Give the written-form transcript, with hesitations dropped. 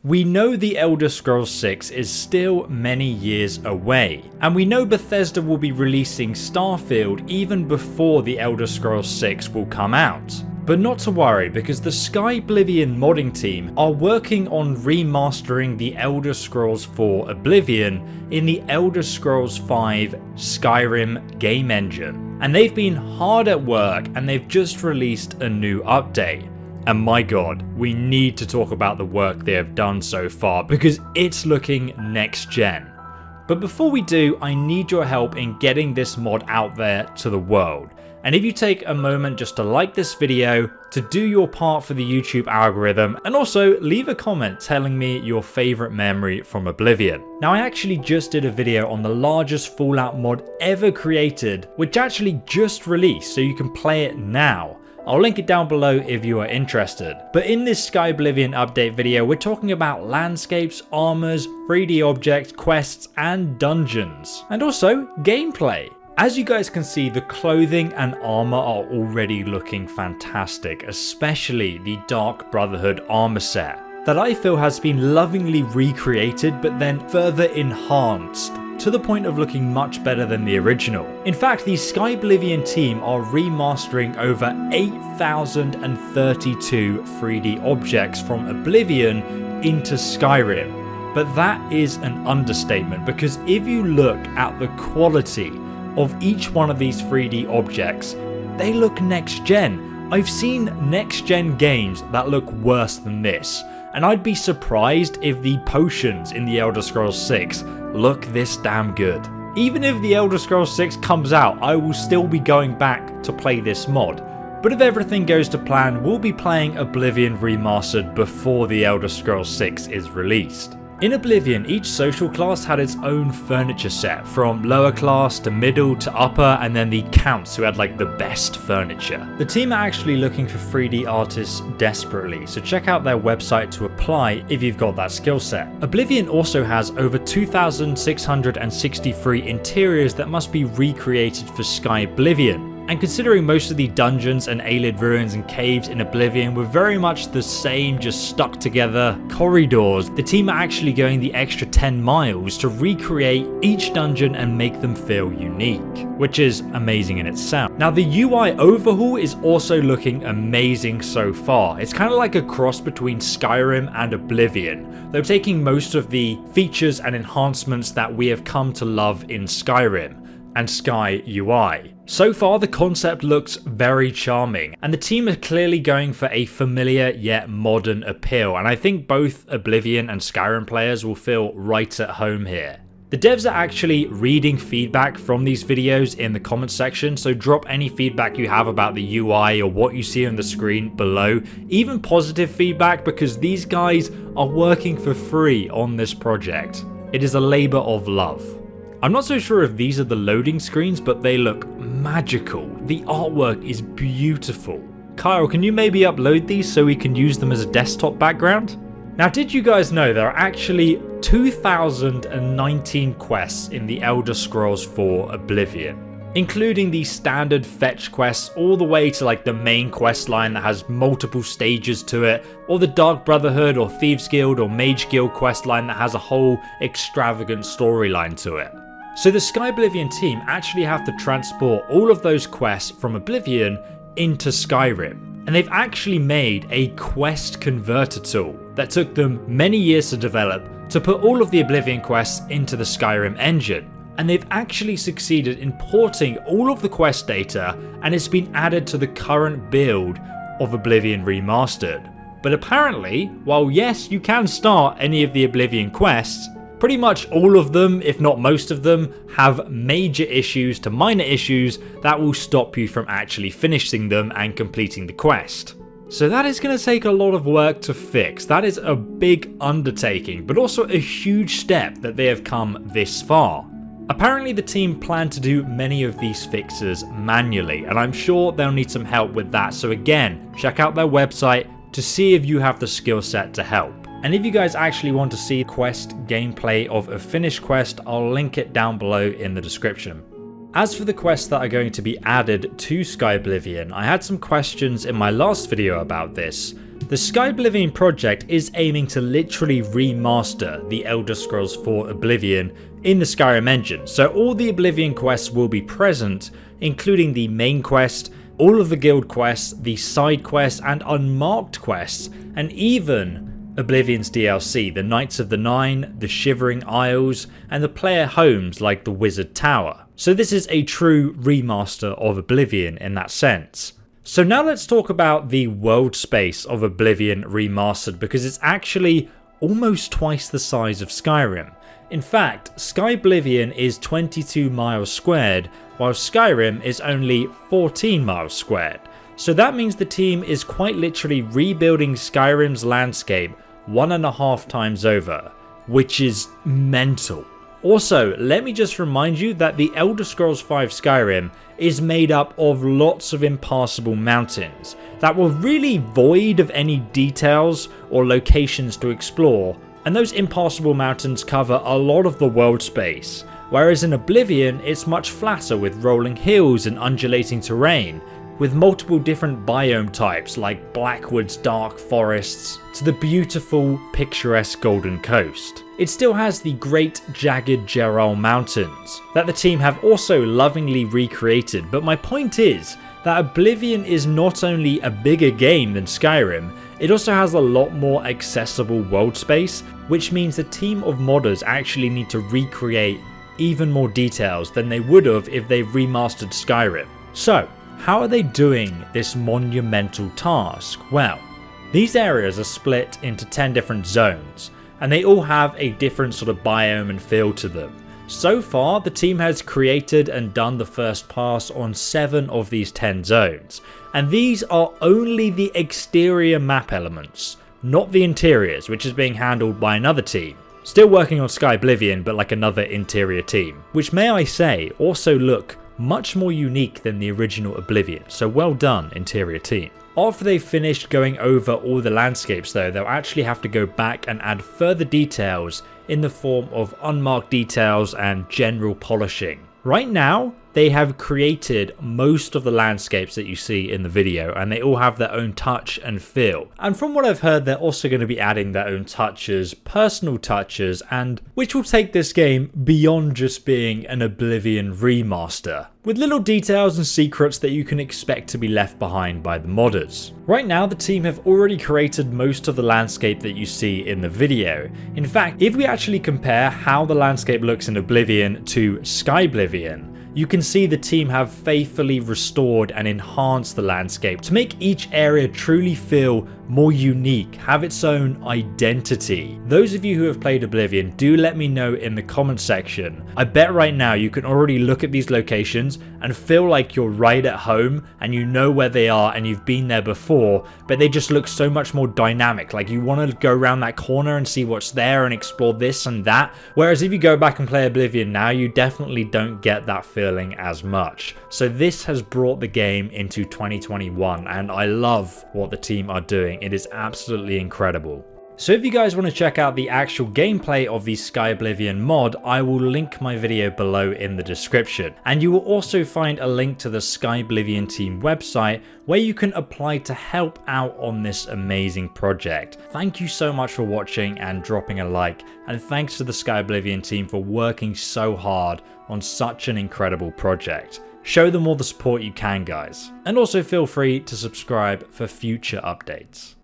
We know the Elder Scrolls 6 is still many years away, and we know Bethesda will be releasing Starfield even before the Elder Scrolls 6 will come out. But not to worry, because the Skyblivion modding team are working on remastering the Elder Scrolls 4 Oblivion in the Elder Scrolls 5 Skyrim Game Engine. And they've been hard at work, and they've just released a new update. And my god, we need to talk about the work they have done so far, because it's looking next gen. But before we do, I need your help in getting this mod out there to the world. And if you take a moment just to like this video, to do your part for the YouTube algorithm, and also leave a comment telling me your favorite memory from Oblivion. Now, I actually just did a video on the largest Fallout mod ever created, which actually just released, so you can play it now. I'll link it down below if you are interested. But in this Skyblivion update video, we're talking about landscapes, armors, 3D objects, quests, and dungeons. And also gameplay. As you guys can see, the clothing and armor are already looking fantastic, especially the Dark Brotherhood armor set, that I feel has been lovingly recreated but then further enhanced, to the point of looking much better than the original. In fact, the Skyblivion team are remastering over 8,032 3D objects from Oblivion into Skyrim. But that is an understatement, because if you look at the quality of each one of these 3D objects, they look next gen. I've seen next gen games that look worse than this, and I'd be surprised if the potions in the Elder Scrolls 6 look this damn good. Even if the Elder Scrolls 6 comes out, I will still be going back to play this mod. But if everything goes to plan, we'll be playing Oblivion Remastered before the Elder Scrolls 6 is released. In Oblivion, each social class had its own furniture set, from lower class to middle to upper, and then the counts who had like the best furniture. The team are actually looking for 3D artists desperately, so check out their website to apply if you've got that skill set. Oblivion also has over 2,663 interiors that must be recreated for Skyblivion. And considering most of the dungeons and Ayleid ruins and caves in Oblivion were very much the same, just stuck together corridors, the team are actually going the extra 10 miles to recreate each dungeon and make them feel unique, which is amazing in itself. Now, the UI overhaul is also looking amazing so far. It's kind of like a cross between Skyrim and Oblivion, though taking most of the features and enhancements that we have come to love in Skyrim and Sky UI. So far, the concept looks very charming, and the team are clearly going for a familiar yet modern appeal, and I think both Oblivion and Skyrim players will feel right at home here. The devs are actually reading feedback from these videos in the comment section, so drop any feedback you have about the UI or what you see on the screen below, even positive feedback, because these guys are working for free on this project. It is a labor of love. I'm not so sure if these are the loading screens, but they look magical. The artwork is beautiful. Kyle, can you maybe upload these so we can use them as a desktop background? Now, did you guys know there are actually 2,019 quests in the Elder Scrolls 4 Oblivion? Including the standard fetch quests all the way to like the main quest line that has multiple stages to it, or the Dark Brotherhood or Thieves Guild or Mage Guild quest line that has a whole extravagant storyline to it. So the Skyblivion team actually have to transport all of those quests from Oblivion into Skyrim. And they've actually made a quest converter tool that took them many years to develop to put all of the Oblivion quests into the Skyrim engine. And they've actually succeeded in porting all of the quest data, and it's been added to the current build of Oblivion Remastered. But apparently, while yes, you can start any of the Oblivion quests, pretty much all of them, if not most of them, have major issues to minor issues that will stop you from actually finishing them and completing the quest. So that is going to take a lot of work to fix. That is a big undertaking, but also a huge step that they have come this far. Apparently the team plan to do many of these fixes manually, and I'm sure they'll need some help with that. So again, check out their website to see if you have the skill set to help. And if you guys actually want to see quest gameplay of a finished quest, I'll link it down below in the description. As for the quests that are going to be added to Skyblivion, I had some questions in my last video about this, The Skyblivion project is aiming to literally remaster the Elder Scrolls 4 Oblivion in the Skyrim engine, so all the Oblivion quests will be present, including the main quest, all of the guild quests, the side quests and unmarked quests, and even Oblivion's DLC, the Knights of the Nine, the Shivering Isles, and the player homes like the Wizard Tower. So this is a true remaster of Oblivion in that sense. So now let's talk about the world space of Oblivion Remastered, because it's actually almost twice the size of Skyrim. In fact, Skyblivion is 22 miles squared, while Skyrim is only 14 miles squared. So that means the team is quite literally rebuilding Skyrim's landscape 1.5 times over, which is mental. Also, let me just remind you that the Elder Scrolls V Skyrim is made up of lots of impassable mountains that were really void of any details or locations to explore, and those impassable mountains cover a lot of the world space, whereas in Oblivion it's much flatter with rolling hills and undulating terrain, with multiple different biome types like Blackwoods dark forests to the beautiful picturesque Golden Coast. It still has the great jagged Geral mountains that the team have also lovingly recreated, but my point is that Oblivion is not only a bigger game than Skyrim, it also has a lot more accessible world space, which means the team of modders actually need to recreate even more details than they would have if they remastered Skyrim. So, how are they doing this monumental task? Well, these areas are split into 10 different zones, and they all have a different sort of biome and feel to them. So far, the team has created and done the first pass on 7 of these 10 zones, and these are only the exterior map elements, not the interiors, which is being handled by another team. Still working on Skyblivion, but like another interior team, which may I say also look much more unique than the original Oblivion, so well done interior team. After they've finished going over all the landscapes though, they'll actually have to go back and add further details in the form of unmarked details and general polishing. Right now, they have created most of the landscapes that you see in the video, and they all have their own touch and feel. And from what I've heard, they're also going to be adding their own touches, personal touches, and which will take this game beyond just being an Oblivion remaster, with little details and secrets that you can expect to be left behind by the modders. Right now, the team have already created most of the landscape that you see in the video. In fact, if we actually compare how the landscape looks in Oblivion to Skyblivion, you can see the team have faithfully restored and enhanced the landscape to make each area truly feel more unique, have its own identity. Those of you who have played Oblivion, do let me know in the comment section. I bet right now you can already look at these locations and feel like you're right at home and you know where they are and you've been there before, but they just look so much more dynamic. Like you want to go around that corner and see what's there and explore this and that. Whereas if you go back and play Oblivion now, you definitely don't get that feeling as much. So this has brought the game into 2021 and I love what the team are doing. It is absolutely incredible. So if you guys want to check out the actual gameplay of the Skyblivion mod, I will link my video below in the description. And you will also find a link to the Skyblivion team website where you can apply to help out on this amazing project. Thank you so much for watching and dropping a like, and thanks to the Skyblivion team for working so hard on such an incredible project. Show them all the support you can, guys. And also feel free to subscribe for future updates.